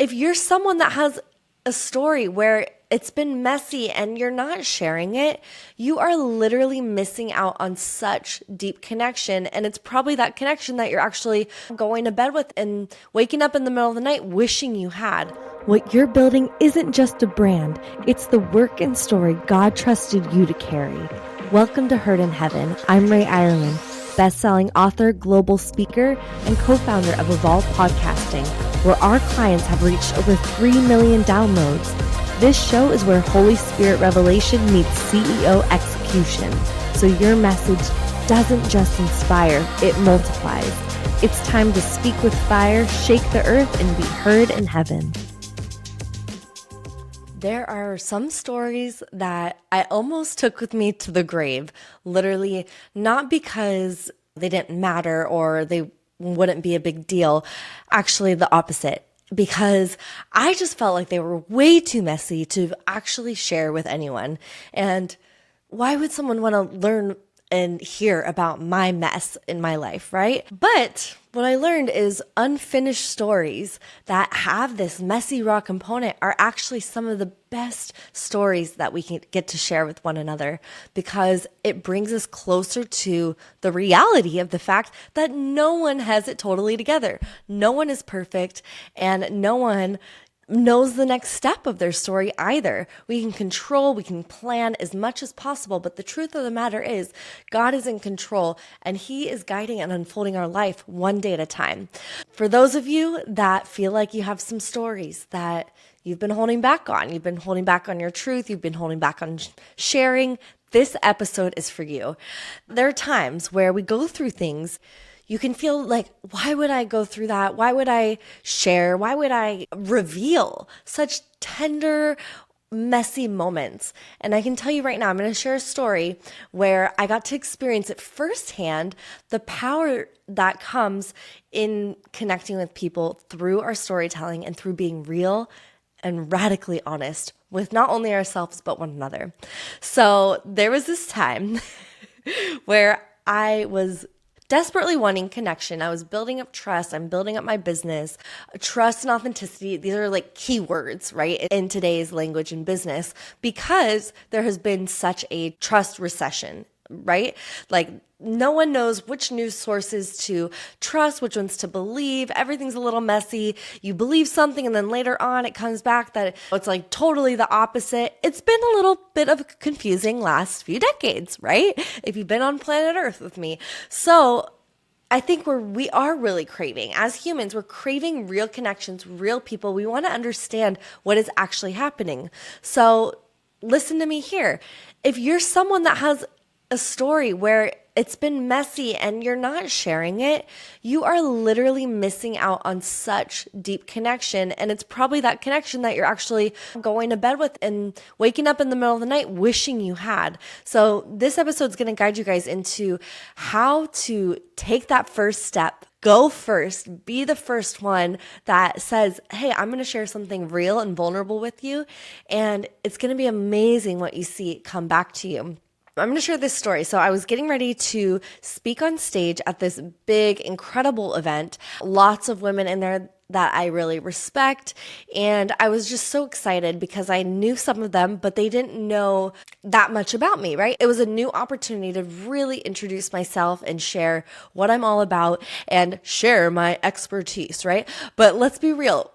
If you're someone that has a story where it's been messy and you're not sharing it, you are literally missing out on such deep connection. And it's probably that connection that you're actually going to bed with and waking up in the middle of the night wishing you had. What you're building isn't just a brand, it's the work and story God trusted you to carry. Welcome to Heard in Heaven. I'm Ray Ireland, best-selling author, global speaker, and co-founder of Evolve Podcasting, where our clients have reached over 3 million downloads. This show is where Holy Spirit revelation meets CEO execution, so your message doesn't just inspire, it multiplies. It's time to speak with fire, shake the earth, and be heard in heaven. There are some stories that I almost took with me to the grave, literally, not because they didn't matter or they wouldn't be a big deal. Actually, the opposite, because I just felt like they were way too messy to actually share with anyone. And why would someone want to learn and hear about my mess in my life, right? But what I learned is unfinished stories that have this messy raw component are actually some of the best stories that we can get to share with one another, because it brings us closer to the reality of the fact that no one has it totally together. No one is perfect, and no one knows the next step of their story either. We can control, we can plan as much as possible, but the truth of the matter is God is in control and He is guiding and unfolding our life one day at a time. For those of you that feel like you have some stories that you've been holding back on, you've been holding back on your truth, you've been holding back on sharing, this episode is for you. There are times where we go through things. You can feel like, why would I go through that? Why would I share? Why would I reveal such tender, messy moments? And I can tell you right now, I'm going to share a story where I got to experience it firsthand, the power that comes in connecting with people through our storytelling and through being real and radically honest with not only ourselves, but one another. So there was this time where I was desperately wanting connection. I was building up trust. I'm building up my business. Trust and authenticity, these are like keywords, right, in today's language and business, because there has been such a trust recession, right? Like no one knows which news sources to trust, which ones to believe. Everything's a little messy. You believe something and then later on it comes back that it's like totally the opposite. It's been a little bit of a confusing last few decades, right? If you've been on planet Earth with me. So I think we are really craving, as humans, we're craving real connections, real people. We want to understand what is actually happening. So listen to me here. If you're someone that has a story where it's been messy and you're not sharing it, you are literally missing out on such deep connection. And it's probably that connection that you're actually going to bed with and waking up in the middle of the night wishing you had. So this episode is going to guide you guys into how to take that first step. Go first, be the first one that says, hey, I'm going to share something real and vulnerable with you. And it's going to be amazing what you see come back to you. I'm going to share this story. So I was getting ready to speak on stage at this big, incredible event. Lots of women in there that I really respect. And I was just so excited because I knew some of them, but they didn't know that much about me, right? It was a new opportunity to really introduce myself and share what I'm all about and share my expertise, right? But let's be real.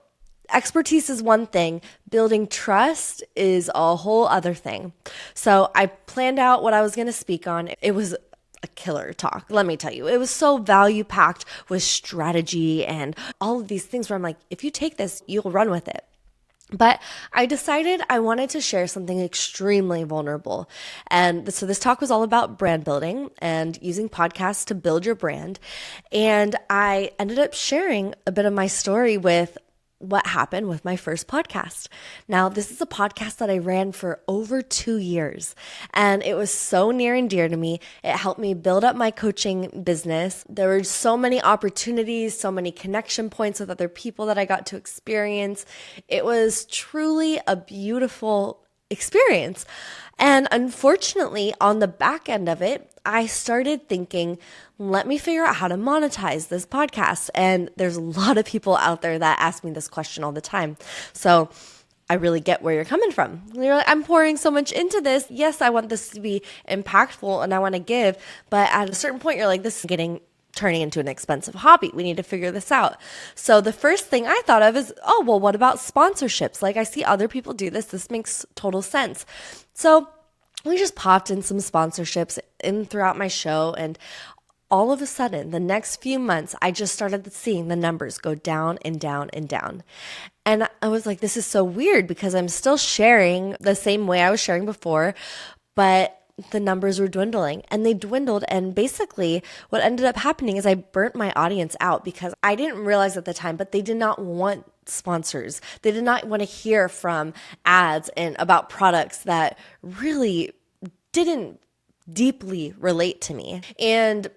Expertise is one thing. Building trust is a whole other thing. So I planned out what I was going to speak on. It was a killer talk. Let me tell you, it was so value packed with strategy and all of these things where I'm like, if you take this, you'll run with it. But I decided I wanted to share something extremely vulnerable. And so this talk was all about brand building and using podcasts to build your brand. And I ended up sharing a bit of my story with what happened with my first podcast. Now, this is a podcast that I ran for over 2 years, and it was so near and dear to me. It helped me build up my coaching business. There were so many opportunities, so many connection points with other people that I got to experience. It was truly a beautiful experience. And unfortunately, on the back end of it, I started thinking, let me figure out how to monetize this podcast. And there's a lot of people out there that ask me this question all the time. So I really get where you're coming from. You're like, I'm pouring so much into this. Yes, I want this to be impactful and I want to give. But at a certain point, you're like, this is turning into an expensive hobby. We need to figure this out. So the first thing I thought of is, oh, well, what about sponsorships? Like I see other people do this. This makes total sense. So we just popped in some sponsorships in throughout my show, and all of a sudden, the next few months, I just started seeing the numbers go down and down and down. And I was like, this is so weird because I'm still sharing the same way I was sharing before, but the numbers were dwindling and they dwindled. And basically what ended up happening is I burnt my audience out because I didn't realize at the time, but they did not want sponsors. They did not want to hear from ads and about products that really didn't deeply relate to me. And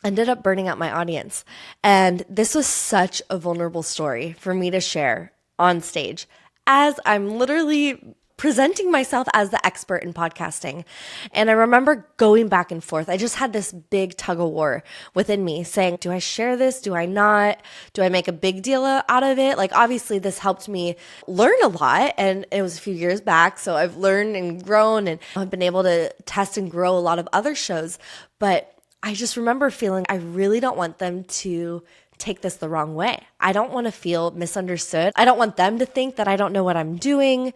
ended up burning out my audience. And this was such a vulnerable story for me to share on stage as I'm literally presenting myself as the expert in podcasting. And I remember going back and forth. I just had this big tug of war within me saying, do I share this? Do I not? Do I make a big deal out of it? Like, obviously this helped me learn a lot, and it was a few years back. So I've learned and grown, and I've been able to test and grow a lot of other shows. But I just remember feeling I really don't want them to take this the wrong way. I don't want to feel misunderstood. I don't want them to think that I don't know what I'm doing.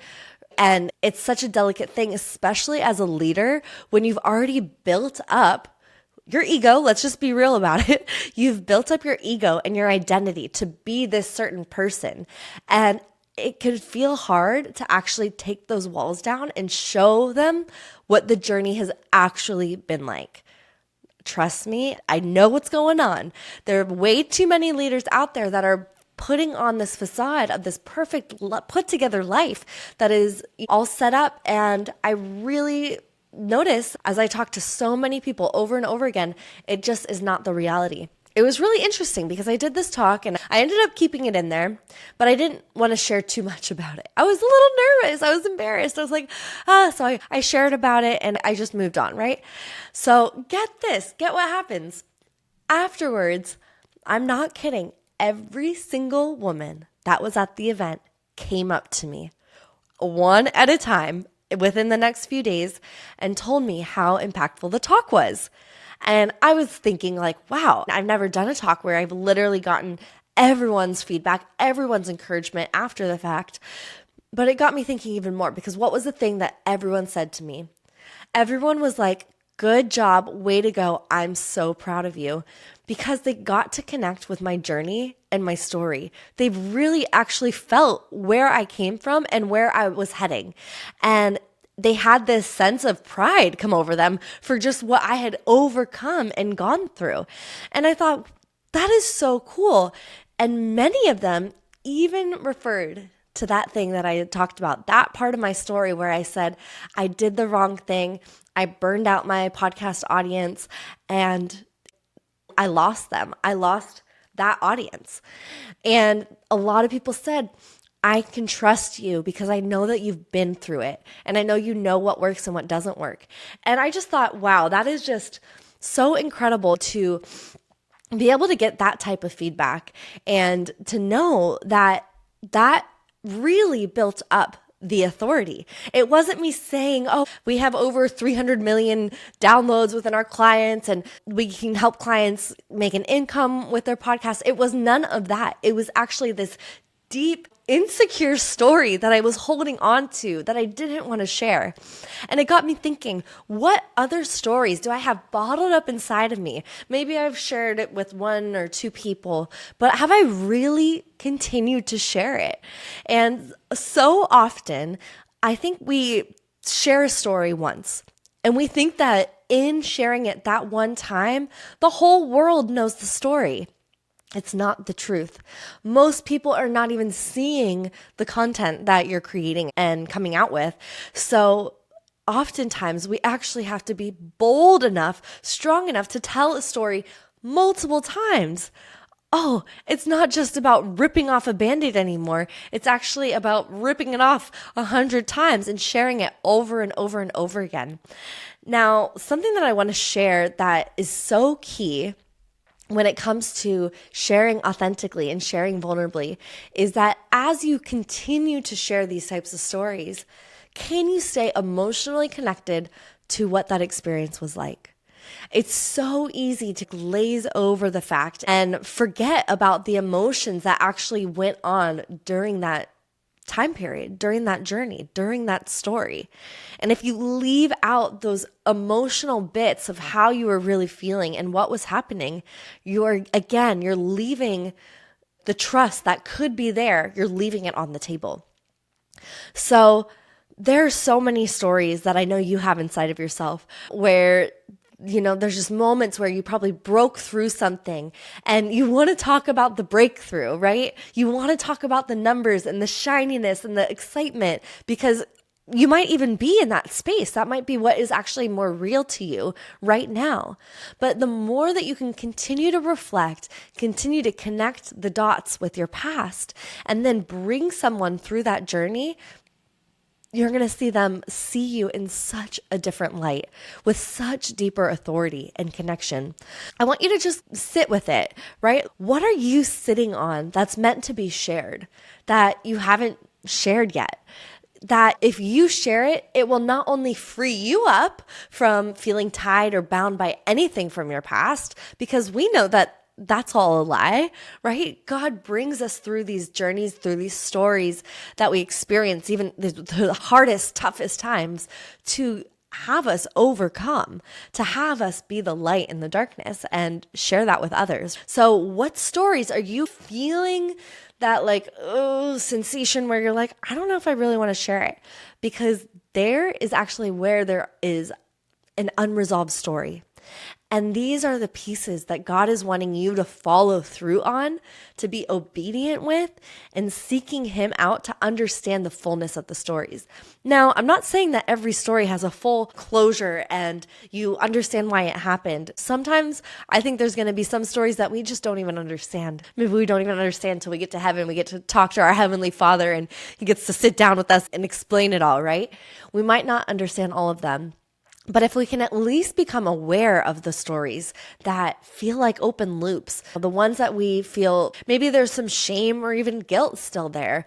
And it's such a delicate thing, especially as a leader, when you've already built up your ego. Let's just be real about it. You've built up your ego and your identity to be this certain person. And it could feel hard to actually take those walls down and show them what the journey has actually been like. Trust me, I know what's going on. There are way too many leaders out there that are putting on this facade of this perfect put together life that is all set up. And I really notice as I talk to so many people over and over again, it just is not the reality. It was really interesting because I did this talk and I ended up keeping it in there, but I didn't want to share too much about it. I was a little nervous. I was embarrassed. I was like, so I shared about it and I just moved on, right? So get what happens. Afterwards, I'm not kidding. Every single woman that was at the event came up to me one at a time within the next few days and told me how impactful the talk was. And I was thinking like, wow, I've never done a talk where I've literally gotten everyone's feedback, everyone's encouragement after the fact. But it got me thinking even more because what was the thing that everyone said to me? Everyone was like, good job, way to go. I'm so proud of you, because they got to connect with my journey and my story. They really actually felt where I came from and where I was heading. And they had this sense of pride come over them for just what I had overcome and gone through. And I thought, that is so cool. And many of them even referred to that thing that I had talked about, that part of my story where I said, I did the wrong thing. I burned out my podcast audience and I lost them. I lost that audience. And a lot of people said, I can trust you because I know that you've been through it and I know you know what works and what doesn't work. And I just thought, wow, that is just so incredible to be able to get that type of feedback and to know that that really built up the authority. It wasn't me saying, oh, we have over 300 million downloads within our clients and we can help clients make an income with their podcast. It was none of that. It was actually this deep, insecure story that I was holding on to that I didn't want to share. And it got me thinking, what other stories do I have bottled up inside of me? Maybe I've shared it with one or two people, but have I really continued to share it? And so often, I think we share a story once and we think that in sharing it that one time, the whole world knows the story. It's not the truth. Most people are not even seeing the content that you're creating and coming out with. So oftentimes we actually have to be bold enough, strong enough to tell a story multiple times. oh, it's not just about ripping off a Band-Aid anymore. It's actually about ripping it off 100 times and sharing it over and over and over again. Now, something that I want to share that is so key when it comes to sharing authentically and sharing vulnerably is that as you continue to share these types of stories, can you stay emotionally connected to what that experience was like? It's so easy to glaze over the fact and forget about the emotions that actually went on during that time period, during that journey, during that story. And if you leave out those emotional bits of how you were really feeling and what was happening, you're leaving the trust that could be there, you're leaving it on the table. So there are so many stories that I know you have inside of yourself where there's just moments where you probably broke through something and you want to talk about the breakthrough, right? You want to talk about the numbers and the shininess and the excitement because you might even be in that space. That might be what is actually more real to you right now. But the more that you can continue to reflect, continue to connect the dots with your past, and then bring someone through that journey, you're going to see them see you in such a different light with such deeper authority and connection. I want you to just sit with it, right? What are you sitting on that's meant to be shared that you haven't shared yet? That if you share it, it will not only free you up from feeling tied or bound by anything from your past, because we know that that's all a lie, right? God brings us through these journeys, through these stories that we experience, even the hardest, toughest times, to have us overcome, to have us be the light in the darkness and share that with others. So what stories are you feeling that sensation where you're like, I don't know if I really want to share it? Because there is actually where there is an unresolved story. And these are the pieces that God is wanting you to follow through on, to be obedient with, and seeking Him out to understand the fullness of the stories. Now, I'm not saying that every story has a full closure and you understand why it happened. Sometimes I think there's going to be some stories that we just don't even understand. Maybe we don't even understand until we get to heaven. We get to talk to our Heavenly Father and He gets to sit down with us and explain it all, right? We might not understand all of them. But if we can at least become aware of the stories that feel like open loops, the ones that we feel maybe there's some shame or even guilt still there,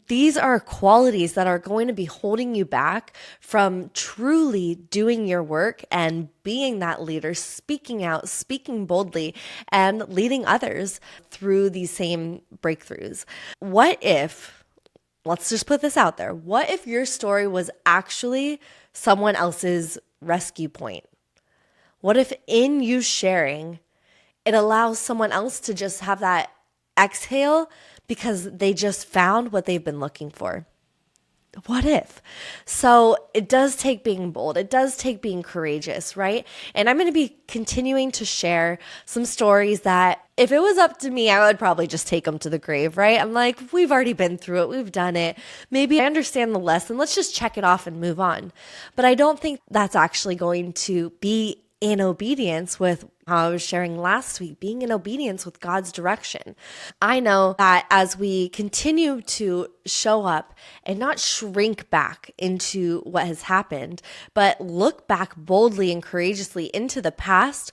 these are qualities that are going to be holding you back from truly doing your work and being that leader, speaking out, speaking boldly, and leading others through these same breakthroughs. What if, let's just put this out there, what if your story was actually someone else's rescue point? What if in you sharing, it allows someone else to just have that exhale because they just found what they've been looking for? What if? So it does take being bold. It does take being courageous, right? And I'm going to be continuing to share some stories that if it was up to me, I would probably just take them to the grave, right? I'm like, we've already been through it. We've done it. Maybe I understand the lesson. Let's just check it off and move on. But I don't think that's actually going to be in obedience with how I was sharing last week, being in obedience with God's direction. I know that as we continue to show up and not shrink back into what has happened, but look back boldly and courageously into the past,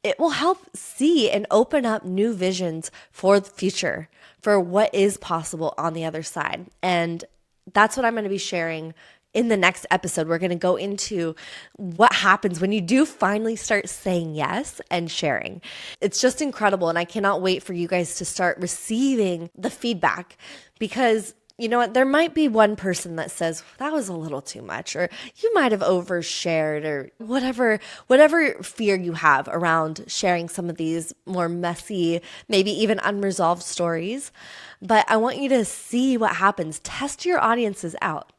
it will help see and open up new visions for the future, for what is possible on the other side. And that's what I'm going to be sharing in the next episode. We're going to go into what happens when you do finally start saying yes and sharing. It's just incredible. And I cannot wait for you guys to start receiving the feedback, because you know what? There might be one person that says, that was a little too much, or you might have overshared, or whatever fear you have around sharing some of these more messy, maybe even unresolved stories. But I want you to see what happens. Test your audiences out.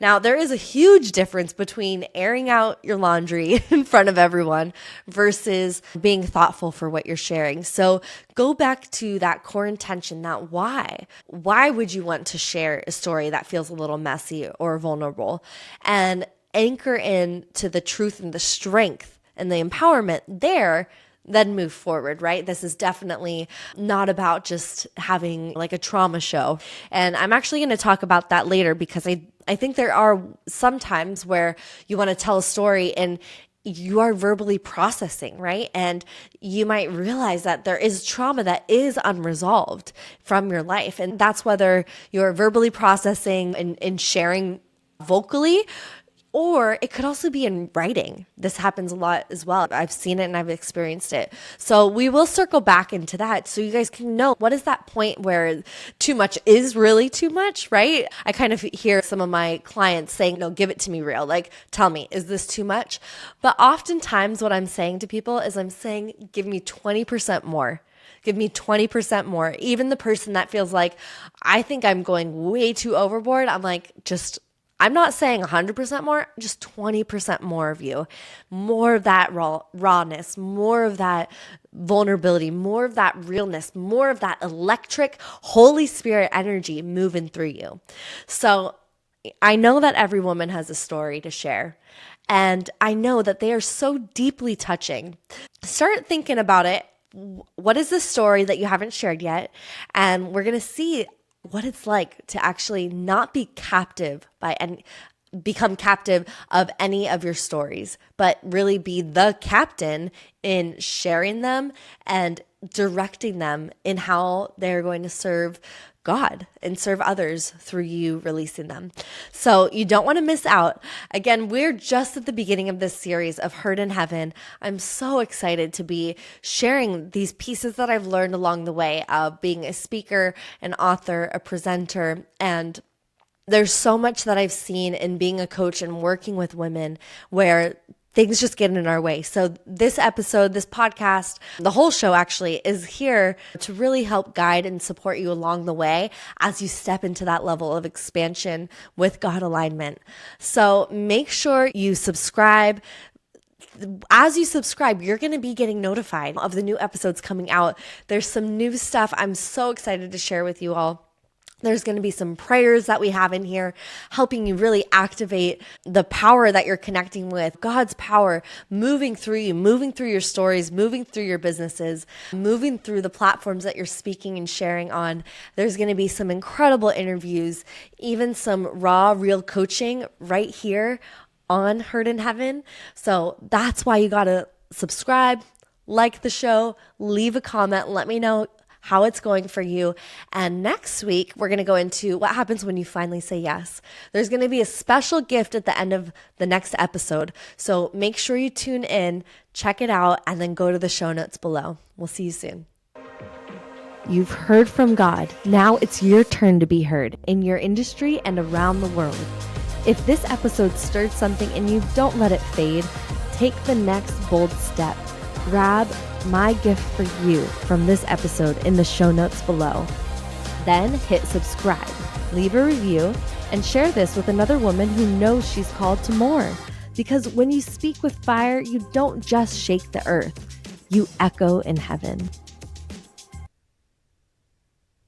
Now, there is a huge difference between airing out your laundry in front of everyone versus being thoughtful for what you're sharing. So go back to that core intention, that why. Why would you want to share a story that feels a little messy or vulnerable? And anchor in to the truth and the strength and the empowerment there then move forward, right? This is definitely not about just having like a trauma show. And I'm actually going to talk about that later because I think there are some times where you want to tell a story and you are verbally processing, right? And you might realize that there is trauma that is unresolved from your life. And that's whether you're verbally processing and sharing vocally, or it could also be in writing. This happens a lot as well. I've seen it and I've experienced it. So we will circle back into that so you guys can know what is that point where too much is really too much, right? I kind of hear some of my clients saying, no, give it to me real. Like, tell me, is this too much? But oftentimes what I'm saying to people is I'm saying, give me 20% more. Give me 20% more. Even the person that feels like, I think I'm going way too overboard, I'm like, I'm not saying 100% more, just 20% more of you, more of that rawness, more of that vulnerability, more of that realness, more of that electric Holy Spirit energy moving through you. So I know that every woman has a story to share, and I know that they are so deeply touching. Start thinking about it. What is the story that you haven't shared yet? And we're going to see what it's like to actually not be captive by and become captive of any of your stories, but really be the captain in sharing them and directing them in how they're going to serve God and serve others through you releasing them. So you don't want to miss out. Again, we're just at the beginning of this series of Heard in Heaven. I'm so excited to be sharing these pieces that I've learned along the way of being a speaker, an author, a presenter, and there's so much that I've seen in being a coach and working with women where things just get in our way. So this episode, this podcast, the whole show actually is here to really help guide and support you along the way as you step into that level of expansion with God alignment. So make sure you subscribe. As you subscribe, you're going to be getting notified of the new episodes coming out. There's some new stuff I'm so excited to share with you all. There's going to be some prayers that we have in here helping you really activate the power that you're connecting with, God's power moving through you, moving through your stories, moving through your businesses, moving through the platforms that you're speaking and sharing on. There's going to be some incredible interviews, even some raw, real coaching right here on Heard in Heaven. So that's why you got to subscribe, like the show, leave a comment, let me know how it's going for you. And next week, we're going to go into what happens when you finally say yes. There's going to be a special gift at the end of the next episode. So make sure you tune in, check it out, and then go to the show notes below. We'll see you soon. You've heard from God. Now it's your turn to be heard in your industry and around the world. If this episode stirred something in you, don't let it fade. Take the next bold step. Grab my gift for you from this episode in the show notes below. Then hit subscribe, leave a review, and share this with another woman who knows she's called to more. Because when you speak with fire, you don't just shake the earth, you echo in heaven.